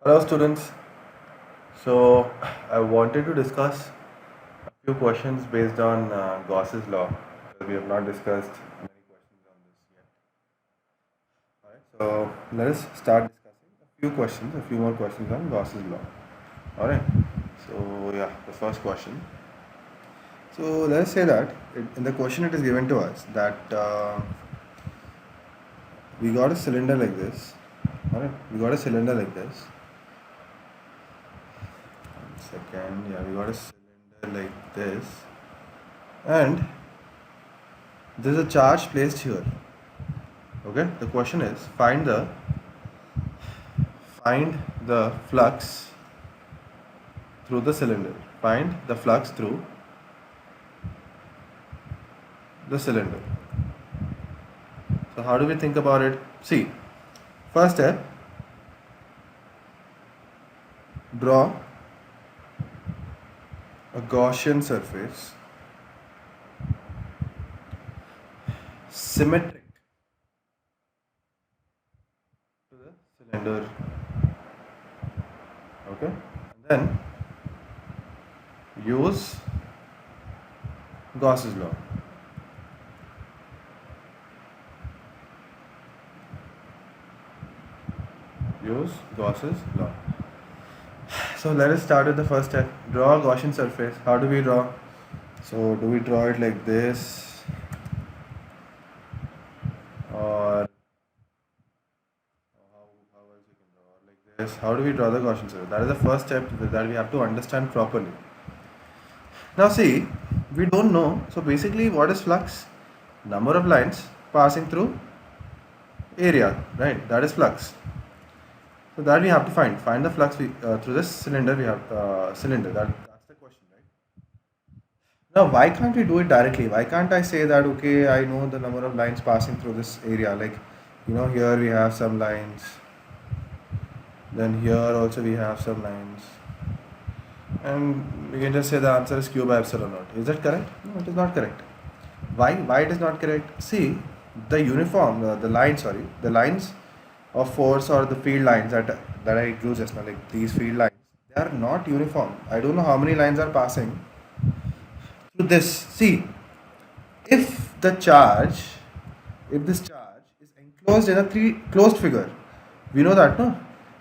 Hello students. So I wanted to discuss a few questions based on Gauss's law because we have not discussed many questions on this yet. Alright, so let us start discussing a few more questions on Gauss's law. Alright, so yeah, the first question. So let us say that in the question it is given to us that we got a cylinder like this. Alright, we got a cylinder like this. Second, yeah, we got a cylinder like this, and there is a charge placed here. Okay, the question is find the flux through the cylinder. Find the flux through the cylinder. So how do we think about it? See, first step, draw a Gaussian surface symmetric to the cylinder. Okay, and then use Gauss's law. Use Gauss's law. So let us start with the first step. Draw a Gaussian surface. How do we draw? So do we draw it like this, or how else we can draw like this? How do we draw the Gaussian surface? That is the first step that we have to understand properly. Now see, we don't know. So basically, what is flux? Number of lines passing through area, right? That is flux. So that we have to find. Find the flux through this cylinder. We have cylinder. That's the question, right? Now, why can't we do it directly? Why can't I say that, okay, I know the number of lines passing through this area? Like, here we have some lines. Then here also we have some lines. And we can just say the answer is q by epsilon naught. Is that correct? No, it is not correct. Why? Why it is not correct? See, the lines of force or the field lines that I drew just now, like these field lines, they are not uniform. I don't know how many lines are passing through this. See, if this charge is enclosed in a closed figure, we know that, no?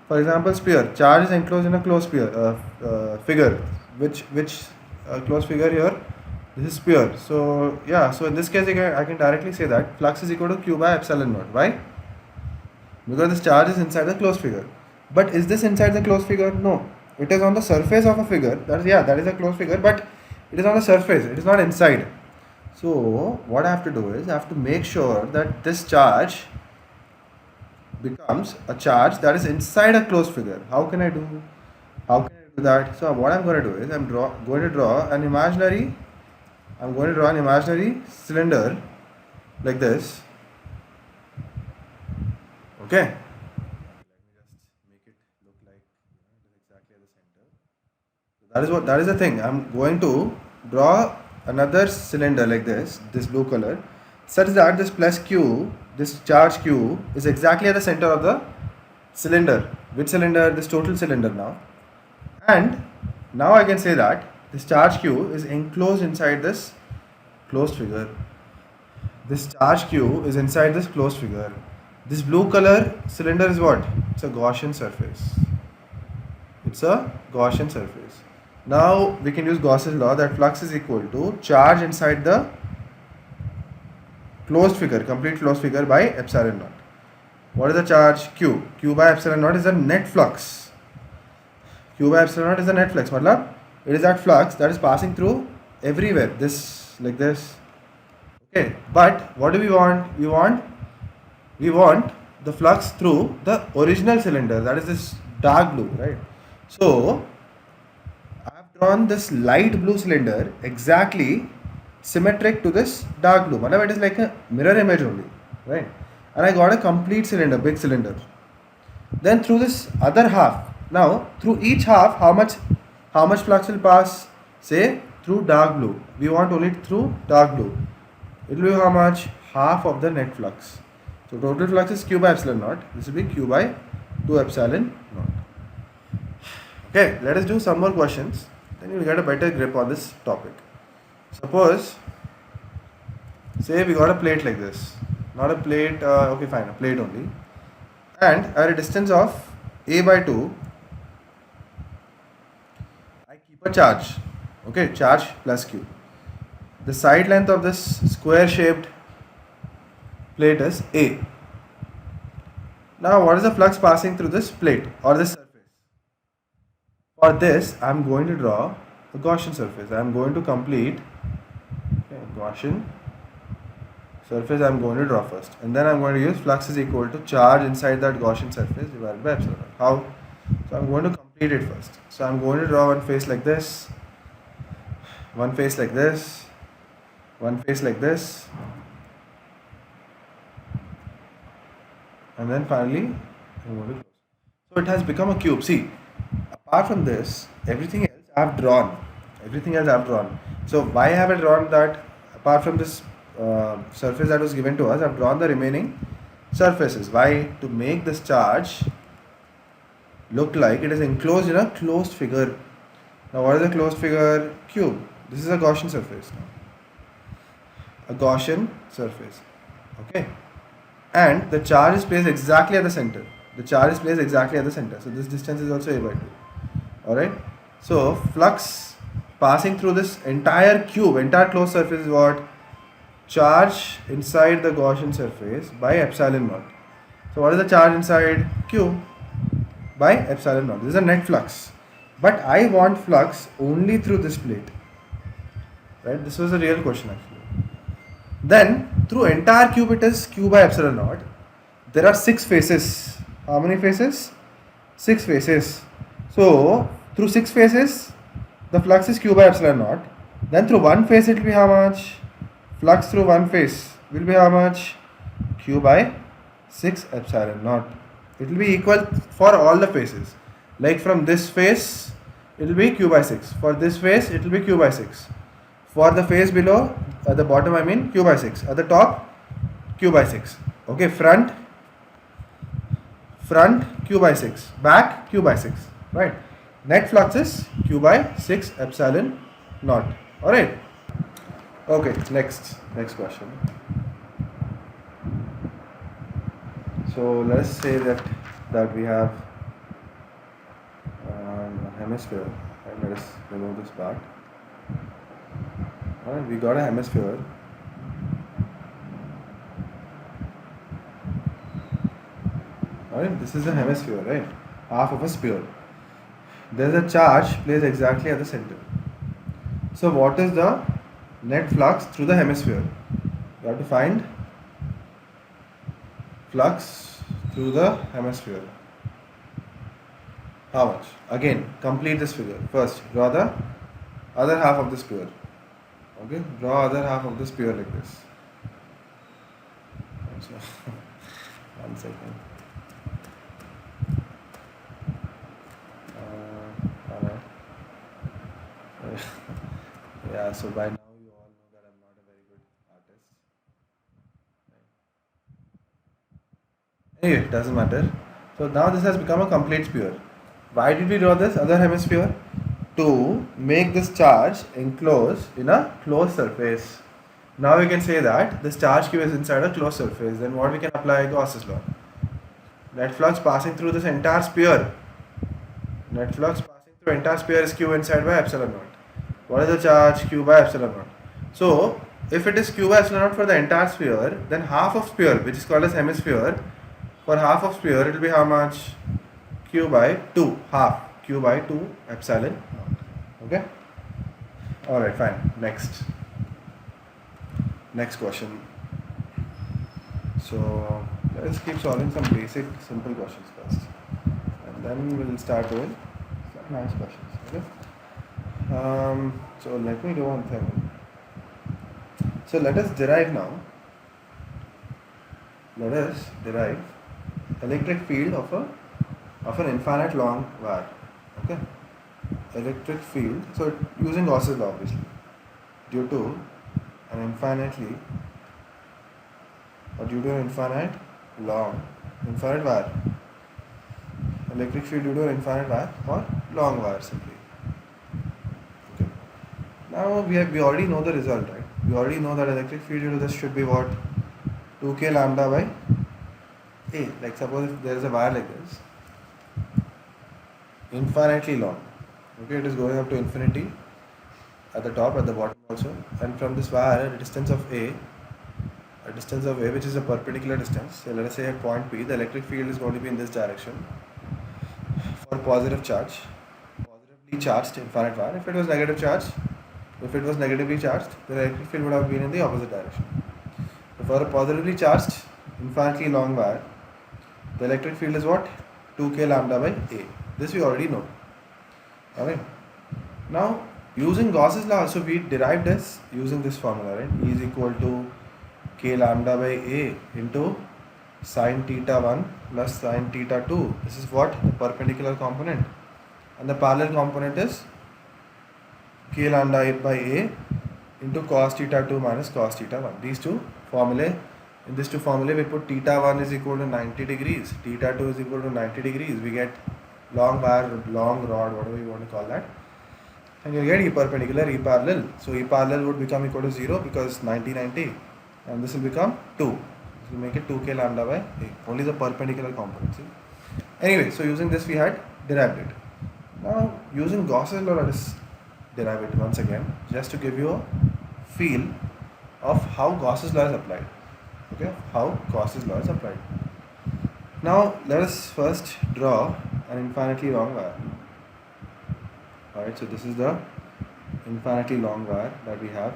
For example, sphere charge is enclosed in a closed figure, which closed figure here, this is sphere. So yeah, so in this case I can directly say that flux is equal to q by epsilon naught. Why? Because this charge is inside the closed figure. But is this inside the closed figure? No, it is on the surface of a figure. That is a closed figure, but it is on the surface, it is not inside. So what I have to do is I have to make sure that this charge becomes a charge that is inside a closed figure. How can I do that? So what I'm going to do is going to draw an imaginary cylinder like this. Okay. Let me just make it look like it is exactly at the center. So that is the thing. I'm going to draw another cylinder like this blue color, such that this charge q is exactly at the center of the cylinder. Which cylinder? This total cylinder now. And now I can say that this charge q is enclosed inside this closed figure. This charge q is inside this closed figure. This blue color cylinder is what? It's a Gaussian surface. It's a Gaussian surface. Now we can use Gauss's law that flux is equal to charge inside the complete closed figure by epsilon naught. What is the charge? Q. Q by epsilon naught is the net flux. Q by epsilon naught is the net flux. Matlab, it is that flux that is passing through everywhere. Like this. Okay. But what do we want? We want the flux through the original cylinder. That is this dark blue, right? So I have drawn this light blue cylinder exactly symmetric to this dark blue. It is like a mirror image only, right? And I got a complete cylinder, big cylinder. Then through this other half, now through each half, how much flux will pass? Say through dark blue. We want only through dark blue. It will be how much? Half of the net flux. So total flux is q by epsilon naught. This will be q by 2 epsilon naught. Okay, let us do some more questions. Then you'll get a better grip on this topic. Suppose, say we got a plate like this. Not a plate, okay fine, a plate only. And at a distance of a by 2, I keep a charge. Okay, charge plus q. The side length of this square shaped plate is a. Now what is the flux passing through this plate or this surface? For this, I am going to draw a Gaussian surface. I am going to complete Gaussian surface. I am going to draw first, and then I am going to use flux is equal to charge inside that Gaussian surface divided by epsilon. How? So I am going to complete it first. So I am going to draw one face like this, one face like this, one face like this, and then finally I'm going to close. So it has become a cube. See, apart from this, everything else I have drawn. Everything else I have drawn. So why have I drawn that? Apart from this surface that was given to us, I have drawn the remaining surfaces. Why? To make this charge look like it is enclosed in a closed figure. Now what is a closed figure? Cube. This is a Gaussian surface. A Gaussian surface. Okay. And the charge is placed exactly at the center. The charge is placed exactly at the center. So this distance is also a by 2. Alright. So flux passing through this entire cube, entire closed surface is what? Charge inside the Gaussian surface by epsilon naught. So what is the charge inside? Q by epsilon naught. This is a net flux. But I want flux only through this plate. Right? This was a real question actually. Then through entire cube it is q by epsilon naught. There are 6 faces. How many faces? 6 faces. So through 6 faces the flux is q by epsilon naught. Then through one face it will be how much? Flux through one face will be how much? Q by 6 epsilon naught. It will be equal for all the faces. Like from this face it will be q by 6. For this face it will be q by 6. For the face below, at the bottom I mean q by 6. At the top, q by 6. Okay, front q by 6. Back q by 6. Right. Net flux is q by 6 epsilon naught. Alright. Okay, next question. So let's say that we have a hemisphere. And let us remove this part. Alright, we got a hemisphere. Alright, this is a hemisphere, right? Half of a sphere. There is a charge placed exactly at the center. So what is the net flux through the hemisphere? You have to find flux through the hemisphere. How much? Again, complete this figure. First, draw the other half of the sphere. Okay, draw other half of the sphere like this. So, 1 second. Alright. Yeah, so by now you all know that I'm not a very good artist. Anyway, it doesn't matter. So now this has become a complete sphere. Why did we draw this other hemisphere? To make this charge enclosed in a closed surface. Now we can say that this charge q is inside a closed surface. Then what we can apply? Gauss's law. Net flux passing through this entire sphere. Net flux passing through entire sphere is q inside by epsilon naught. What is the charge? Q by epsilon naught. So if it is q by epsilon naught for the entire sphere, then half of sphere, which is called as hemisphere, for half of sphere it will be how much? Q by 2, half. Q by 2 epsilon naught. Okay? Alright, fine. Next question. So let's keep solving some basic simple questions first. And then we'll start with some nice questions. Okay? So let me do one thing. So let us derive now. Let us derive electric field of an infinite long wire. Okay? Electric field. So using Gauss's law obviously. Due to an infinite wire. electric field due to an infinite wire or long wire simply. Okay. Now we already know the result, right? We already know that electric field due to this should be what? 2k lambda by A. Like suppose if there is a wire like this, infinitely long. Okay, it is going up to infinity at the top, at the bottom also, and from this wire, a distance of A which is a perpendicular distance. So let us say at point P, the electric field is going to be in this direction for positive charge, positively charged infinite wire. If it was negatively charged, the electric field would have been in the opposite direction. So for a positively charged infinitely long wire, the electric field is what? 2k lambda by A. This we already know. Alright. Now using Gauss's law, so we derived this using this formula, right? E is equal to k lambda by A into sine theta 1 plus sine theta 2. This is what? The perpendicular component. And the parallel component is k lambda by A into cos theta 2 minus cos theta 1. These two formulae, in these two formulae we put theta 1 is equal to 90 degrees, theta 2 is equal to 90 degrees. We get long wire, long rod, whatever you want to call that. And you get E perpendicular, E parallel. So E parallel would become equal to 0 because 90, 90. And this will become 2. This will make it 2k lambda by A. Only the perpendicular component. See? Anyway, so using this we had derived it. Now using Gauss's law, let us derive it once again, just to give you a feel of how Gauss's law is applied. Okay, how Gauss's law is applied. Now let us first draw an infinitely long wire. Alright, so this is the infinitely long wire that we have,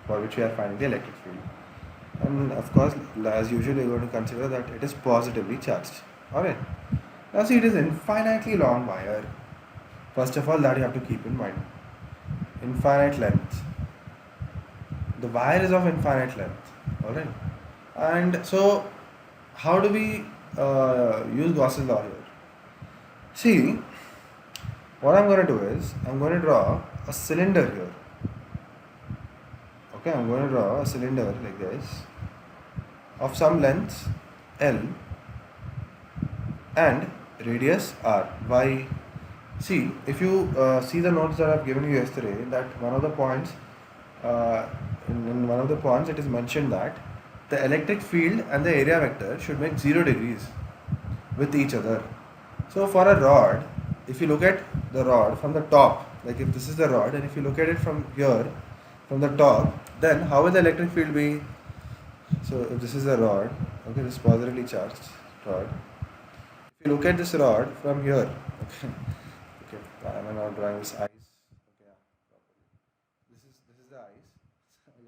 for which we are finding the electric field. And of course, as usual, we are going to consider that it is positively charged. Alright. Now see, it is infinitely long wire. First of all, that you have to keep in mind. Infinite length. The wire is of infinite length. Alright. And so, how do we use Gauss's law here? See, what I'm going to do is, I'm going to draw a cylinder here. Okay, I'm going to draw a cylinder like this of some length L and radius R. Why? See, if you see the notes that I've given you yesterday, that one of the points, in one of the points it is mentioned that the electric field and the area vector should make 0 degrees with each other. So for a rod, if you look at the rod from the top, like if this is the rod and if you look at it from here, from the top, then how will the electric field be? So if this is a rod, okay, this is positively charged rod. If you look at this rod from here, okay, okay, I'm not drawing this eyes. Okay, this is the eyes,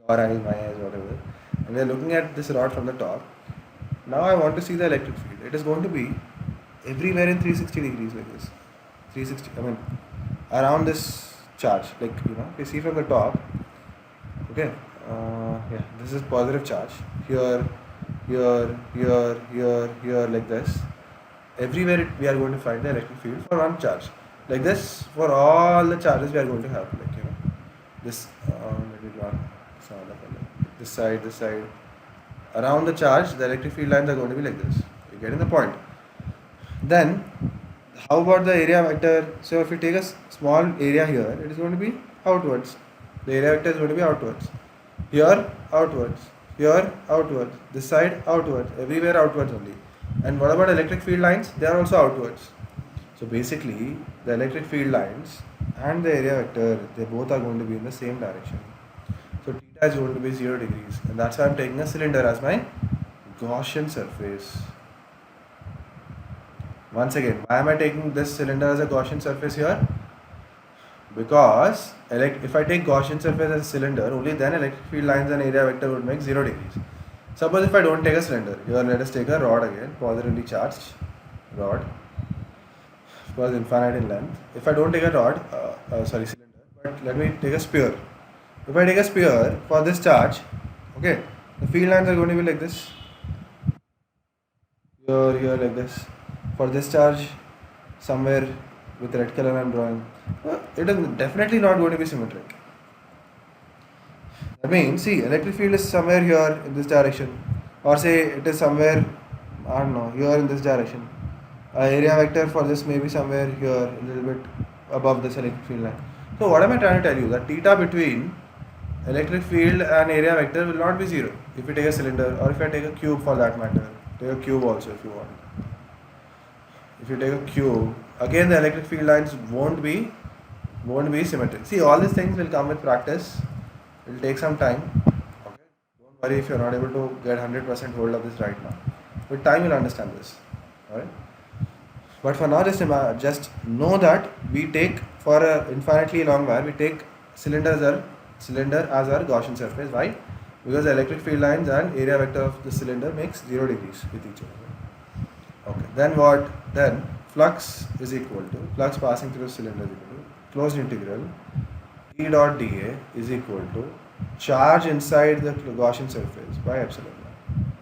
your eyes, my eyes, whatever. And we are looking at this rod from the top. Now I want to see the electric field. It is going to be everywhere in 360 degrees like this. 360, I mean, around this charge, like, you know, you see from the top, okay, yeah, this is positive charge, here, like this. Everywhere we are going to find the electric field for one charge, like this, for all the charges we are going to have, like, you know, this, let me draw this side, around the charge, the electric field lines are going to be like this. You're getting the point? Then, how about the area vector? So if you take a small area here, it is going to be outwards. The area vector is going to be outwards. Here, outwards. Here, outwards. This side, outwards. Everywhere outwards only. And what about electric field lines? They are also outwards. So basically, the electric field lines and the area vector, they both are going to be in the same direction. So theta is going to be 0 degrees. And that's why I'm taking a cylinder as my Gaussian surface. Once again, why am I taking this cylinder as a Gaussian surface here? Because if I take Gaussian surface as a cylinder, only then electric field lines and area vector would make 0 degrees. Suppose if I don't take a cylinder, here let us take a rod again, positively charged rod, of course infinite in length. If I don't take a cylinder, but let me take a sphere. If I take a sphere for this charge, okay, the field lines are going to be like this, here like this. For this charge, somewhere with red color I am drawing, it is definitely not going to be symmetric. That means, see, electric field is somewhere here in this direction, or say it is somewhere, I don't know, here in this direction. Area vector for this may be somewhere here, a little bit above this electric field line. So what am I trying to tell you? That theta between electric field and area vector will not be zero if you take a cylinder, or if I take a cube for that matter. Take a cube also if you want. If you take a cube, again the electric field lines won't be symmetric. See, all these things will come with practice. It will take some time. Okay, don't worry if you're not able to get 100% hold of this right now. With time, you'll understand this. Alright. But for now, just know that we take for a infinitely long wire, we take cylinder as our Gaussian surface. Why? Because the electric field lines and area vector of the cylinder makes 0 degrees with each other. Okay. Then what? Then flux is equal to flux passing through the cylinder is equal to closed integral E dot dA is equal to charge inside the Gaussian surface by epsilon naught.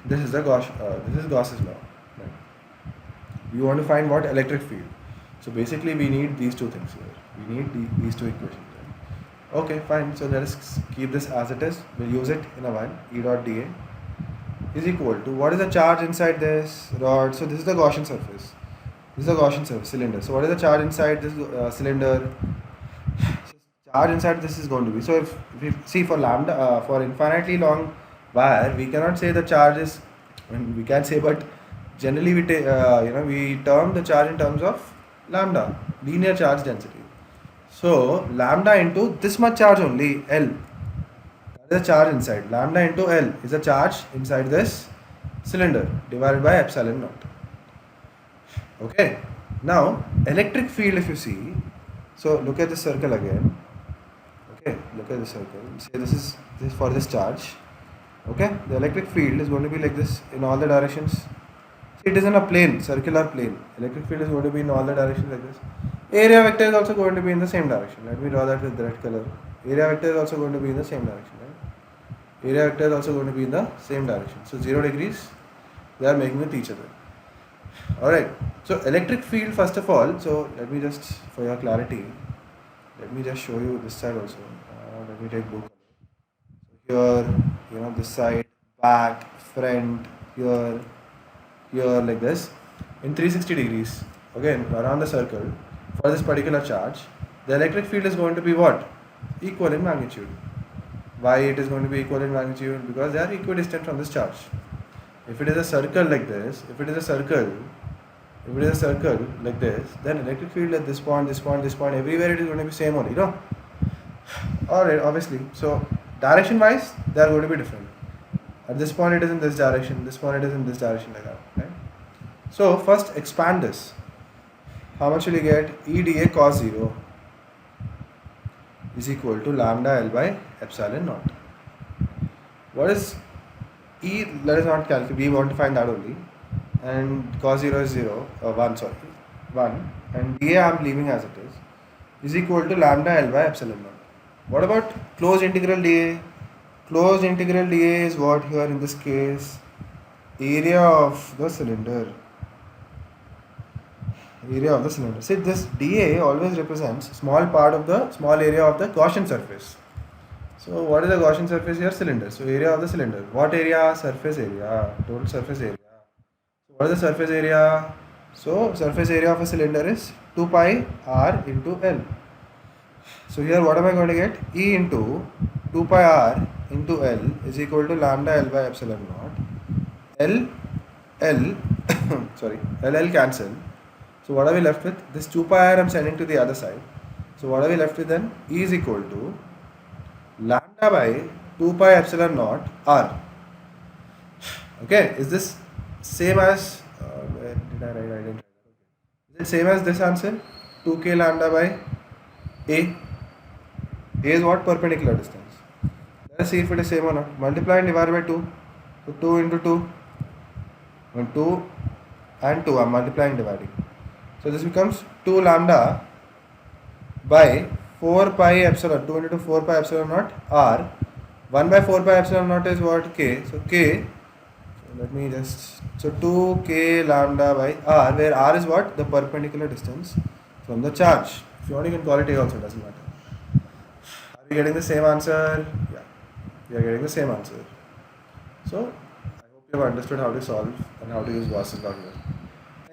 This is Gauss's law. We want to find what? Electric field. So basically we need these two things here. We need these two equations. Okay, fine. So let us keep this as it is. We'll use it in a while. E dot dA is equal to, what is the charge inside this rod? So this is the Gaussian surface. This is the Gaussian surface cylinder. So what is the charge inside this cylinder? Charge inside this is going to be, so if we see for lambda, for infinitely long wire, we cannot say the charge is, we can say, but generally we take, we term the charge in terms of lambda, linear charge density. So lambda into this much charge only, L, that is the charge inside. Lambda into L is the charge inside this cylinder divided by epsilon naught. Okay, now electric field, if you see, so look at the circle again. Okay, look at the circle. Say this is for this charge. Okay, the electric field is going to be like this in all the directions. See, it is in a plane, circular plane. Electric field is going to be in all the directions like this. Area vector is also going to be in the same direction. Let me draw that with the red color. Area vector is also going to be in the same direction. Right? Area vector is also going to be in the same direction. So 0 degrees, they are making with each other. Alright, so electric field, first of all, so let me just, for your clarity, let me just show you this side also. Let me take blue color. So here, this side, back, front, here, like this, in 360 degrees, again, around the circle, for this particular charge, the electric field is going to be what? Equal in magnitude. Why it is going to be equal in magnitude? Because they are equidistant from this charge. If it is a circle like this, like this, then electric field at this point, everywhere it is going to be same only, Alright, obviously. So direction wise, they are going to be different. At this point it is in this direction, this point it is in this direction, like that. Right? So first expand this. How much will you get? E dA cos 0 is equal to lambda L by epsilon naught. What is E? Let us not calculate, we want to find that only. And cos 0 is 1, and dA I am leaving as it is equal to lambda L by epsilon naught. What about closed integral dA? Closed integral dA is what here in this case? Area of the cylinder. See, this dA always represents small area of the Gaussian surface. So what is the Gaussian surface here? Cylinder. So area of the cylinder. What area? Surface area. Total surface area. So what is the surface area? So surface area of a cylinder is 2 pi r into L. So here what am I going to get? E into 2 pi r into L is equal to lambda L by epsilon naught. L cancel. So what are we left with? This 2 pi r I am sending to the other side. So what are we left with then? E is equal to lambda by 2 pi epsilon naught r. Okay, is this same as, where did I write? I didn't write that. Is it same as this answer? 2k lambda by A. A is what? Perpendicular distance. Let us see if it is same or not. Multiply and divide by 2. So 2 into 2. And 2 and 2. I am multiplying and dividing. So this becomes 2 lambda by 4 pi epsilon. 2 into 4 pi epsilon naught r. 1 by 4 pi epsilon naught is what? K. So k. So 2k lambda by r, where r is what? The perpendicular distance from the charge. If you want, you can call it A also, doesn't matter. Are we getting the same answer? Yeah, we are getting the same answer. So I hope you have understood how to solve and how to use Gauss's law here.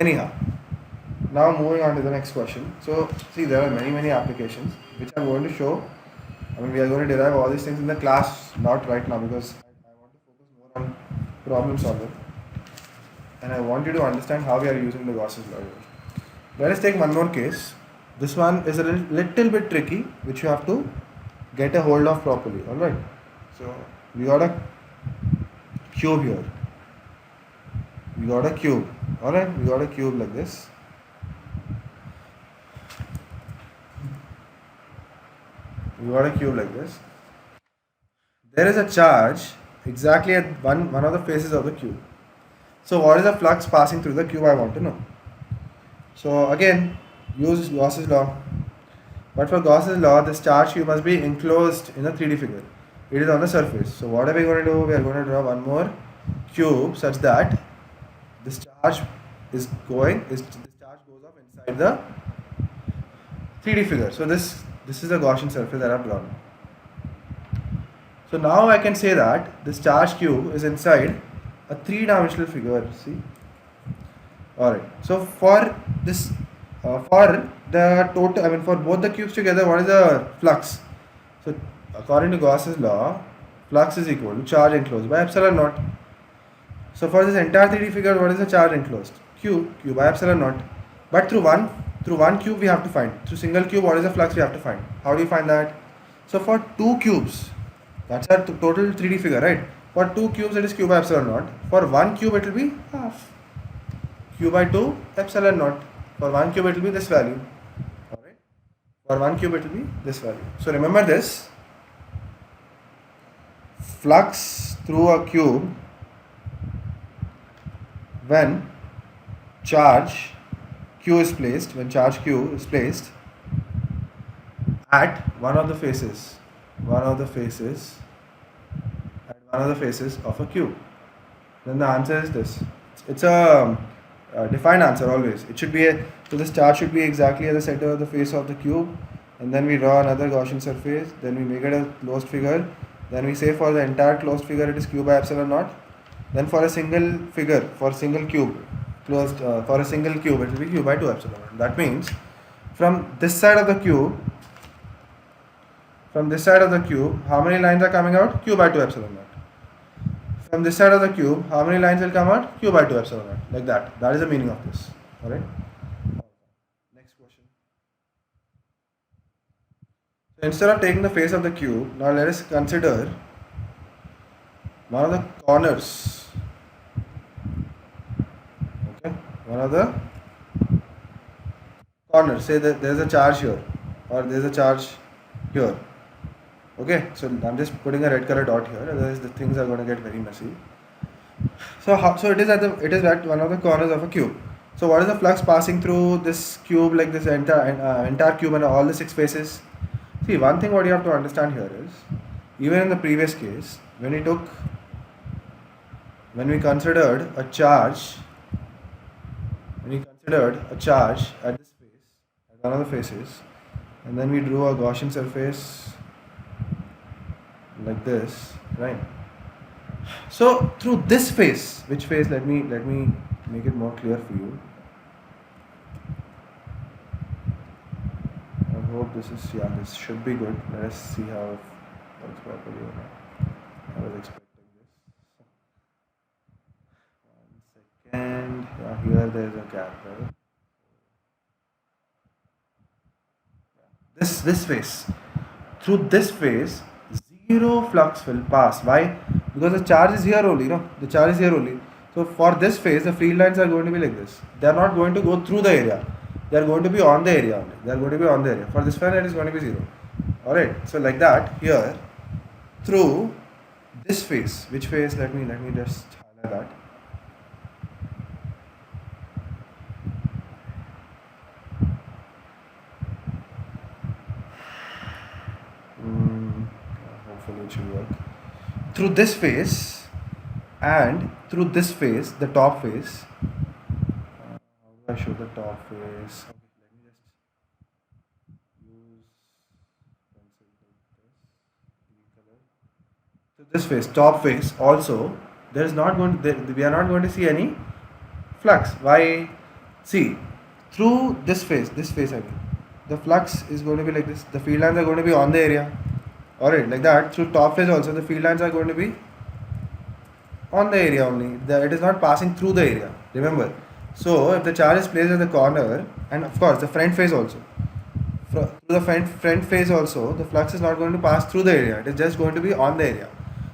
Anyhow, now moving on to the next question. So see, there are many applications which I'm going to show. I mean, we are going to derive all these things in the class, not right now, because I want to focus more on problem solving, and I want you to understand how we are using the Gauss's law here. Let us take one more case. This one is a little bit tricky, which you have to get a hold of properly. All right. So we got a cube here. We got a cube. All right. We got a cube like this. We got a cube like this. There is a charge exactly at one of the faces of the cube. So what is the flux passing through the cube? I want to know. So again, use Gauss's law. But for Gauss's law, this charge cube must be enclosed in a 3D figure. It is on the surface. So what are we going to do? We are going to draw one more cube such that this charge is going. This charge goes off inside the 3D figure. So this is the Gaussian surface that I have drawn. So now I can say that this charge cube is inside a three-dimensional figure. See. Alright, so for this, for the total, I mean for both the cubes together, what is the flux? So according to Gauss's law, flux is equal to charge enclosed by epsilon naught. So for this entire 3D figure, what is the charge enclosed? Q by epsilon naught. But through one cube we have to find. Through single cube, what is the flux we have to find? How do you find that? So for two cubes, that's our total 3D figure, right? For two cubes, it is Q by epsilon naught. For one cube, it will be half. Q by 2 epsilon naught. For one cube it will be this value. Alright. For one cube it will be this value. So remember this. Flux through a cube when charge Q is placed, at one of the faces of a cube. Then the answer is this. It's a defined answer always. It should be so this charge should be exactly at the center of the face of the cube, and then we draw another Gaussian surface, then we make it a closed figure, then we say for the entire closed figure it is Q by epsilon naught, then for a single figure, for a single cube closed, for a single cube it will be Q by 2 epsilon naught. That means from this side of the cube, how many lines are coming out? Q by 2 epsilon naught. From this side of the cube, how many lines will come out? Q by 2 epsilon naught. Like that. That is the meaning of this. Alright? Next question. So instead of taking the face of the cube, now let us consider one of the corners. Okay? One of the corners. Say that there is a charge here, or there is a charge here. Okay, so I'm just putting a red color dot here, otherwise the things are going to get very messy. So it is at one of the corners of a cube. So what is the flux passing through this cube, like this entire cube and all the 6 faces? See, one thing what you have to understand here is, even in the previous case, when we considered a charge at this face, at one of the faces, and then we drew a Gaussian surface like this, right? So through this face, which face? Let me make it more clear for you. I hope this should be good. Let us see how it works properly or not. I was expecting this. 1 second. Yeah, here there is a gap, right? This face. Through this face, zero flux will pass. Why? Because the charge is here only, the charge is here only. So for this phase, the field lines are going to be like this. They are not going to go through the area. They are going to be on the area only. They are going to be on the area. For this one, it is going to be 0. Alright, so like that, here, through this phase, which phase? Let me just highlight that. Hopefully it should work. Through this phase and through this phase, the top phase. How do I show the top phase? Okay, let me just use pencil like this, green color. So this phase, top phase, also we are not going to see any flux. Why? See, through this face again, the flux is going to be like this. The field lines are going to be on the area. Alright, like that. Through top face also, the field lines are going to be on the area only. It is not passing through the area. Remember. So, if the charge is placed at the corner, and of course the front face also, through the front face also, the flux is not going to pass through the area. It is just going to be on the area.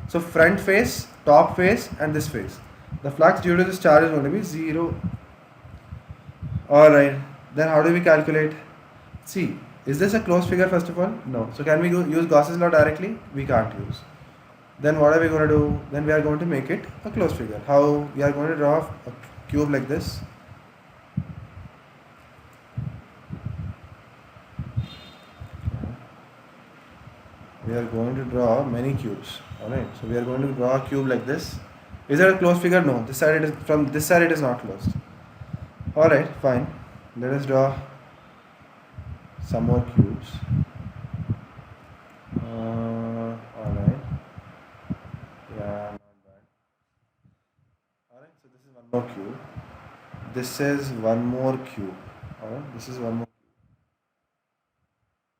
So, front face, top face, and this face. The flux due to this charge is going to be 0. Alright, then how do we calculate? See, is this a closed figure first of all? No. So can we use Gauss's law directly? We can't use. Then what are we going to do? Then we are going to make it a closed figure. How? We are going to draw a cube like this. We are going to draw many cubes. Alright, so we are going to draw a cube like this. Is it a closed figure? No. This side it is, from this side it is not closed. Alright, fine. Let us draw some more cubes. Alright. Yeah, not bad. Alright, so this is one more cube. This is one more cube. Alright, this is one more cube.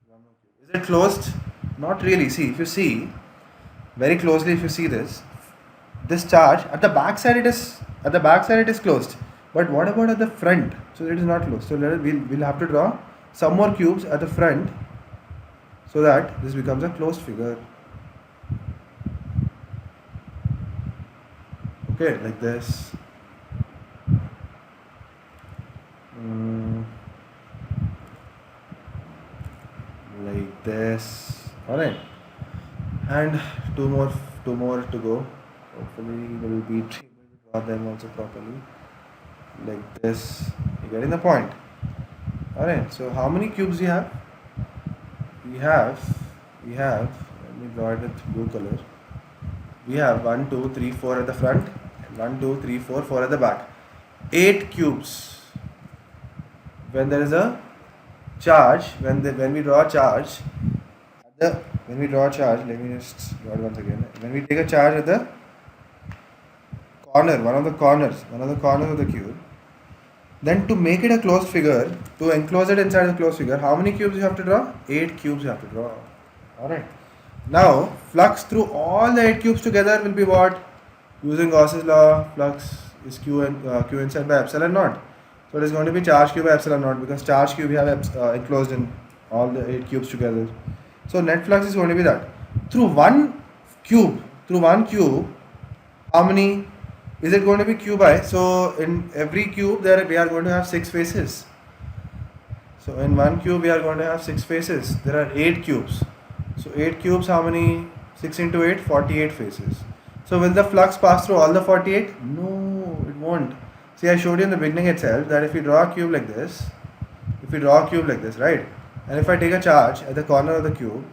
One more cube. Is it closed? Not really. See, if you see very closely, if you see this charge at the back side it is closed. But what about at the front? So it is not closed. So we'll have to draw some more cubes at the front so that this becomes a closed figure. Okay, like this. Like this. Alright. And two more to go. Hopefully we'll be able to draw them also properly. Like this. You're getting the point. Alright, so how many cubes we have? We have, let me draw it with blue color. We have 1, 2, 3, 4 at the front, and 1, 2, 3, 4, 4 at the back. 8 cubes. When there is a charge, when we draw a charge, let me just draw it once again. When we take a charge at the corner, one of the corners of the cube, then to make it a closed figure, to enclose it inside the closed figure, how many cubes you have to draw? 8 cubes you have to draw. Alright. Now, flux through all the 8 cubes together will be what? Using Gauss's law, flux is Q inside by epsilon naught. So it is going to be charge Q by epsilon naught, because charge Q we have enclosed in all the 8 cubes together. So net flux is going to be that. Through one cube, how many? Is it going to be cubi? So in every cube there we are going to have 6 faces. So in one cube we are going to have 6 faces. There are 8 cubes. So 8 cubes, how many? 6 into 8, 48 faces. So will the flux pass through all the 48? No, it won't. See, I showed you in the beginning itself that if you draw a cube like this, right? And if I take a charge at the corner of the cube,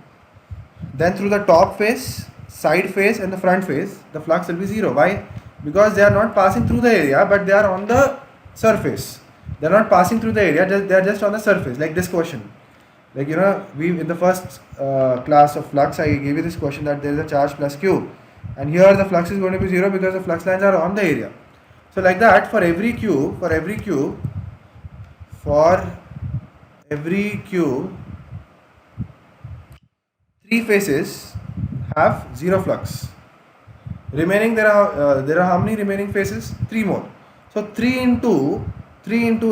then through the top face, side face and the front face, the flux will be 0. Why? Because they are not passing through the area, but they are on the surface. They are not passing through the area, they are just on the surface, like this question. Like, we in the first class of flux, I gave you this question that there is a charge plus Q. And here the flux is going to be 0 because the flux lines are on the area. So like that, for every cube, 3 faces have 0 flux. Remaining, there are how many remaining faces? 3 more. So 3 into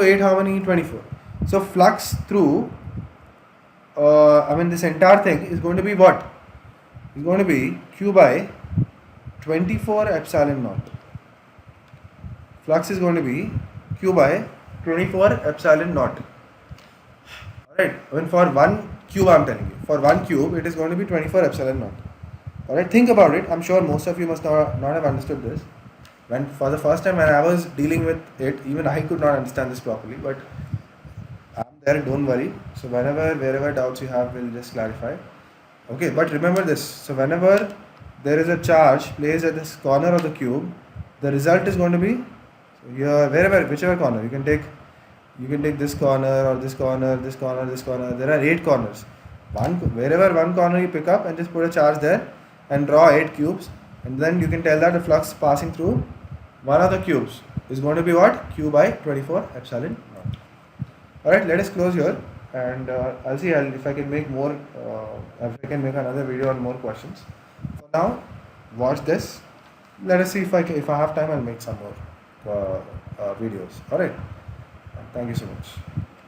8, how many? 24. So flux through, this entire thing is going to be what? It's going to be Q by 24 epsilon naught. Flux is going to be Q by 24 epsilon naught. Alright, when for one cube, I'm telling you, for one cube it is going to be 24 epsilon naught. Alright, think about it. I'm sure most of you must not have understood this. When for the first time when I was dealing with it, even I could not understand this properly, but I'm there, don't worry. So wherever doubts you have, we'll just clarify. Okay, but remember this. So whenever there is a charge placed at this corner of the cube, the result is going to be, so here, whichever corner, you can take this corner or this corner, this corner, this corner. There are 8 corners. Wherever one corner you pick up and just put a charge there and draw 8 cubes, and then you can tell that the flux passing through one of the cubes is going to be what? Q by 24 epsilon naught. All right, let us close here, and I'll see if I can make more. If I can make another video on more questions. For now, watch this. Let us see if I have time, I'll make some more videos. All right. Thank you so much.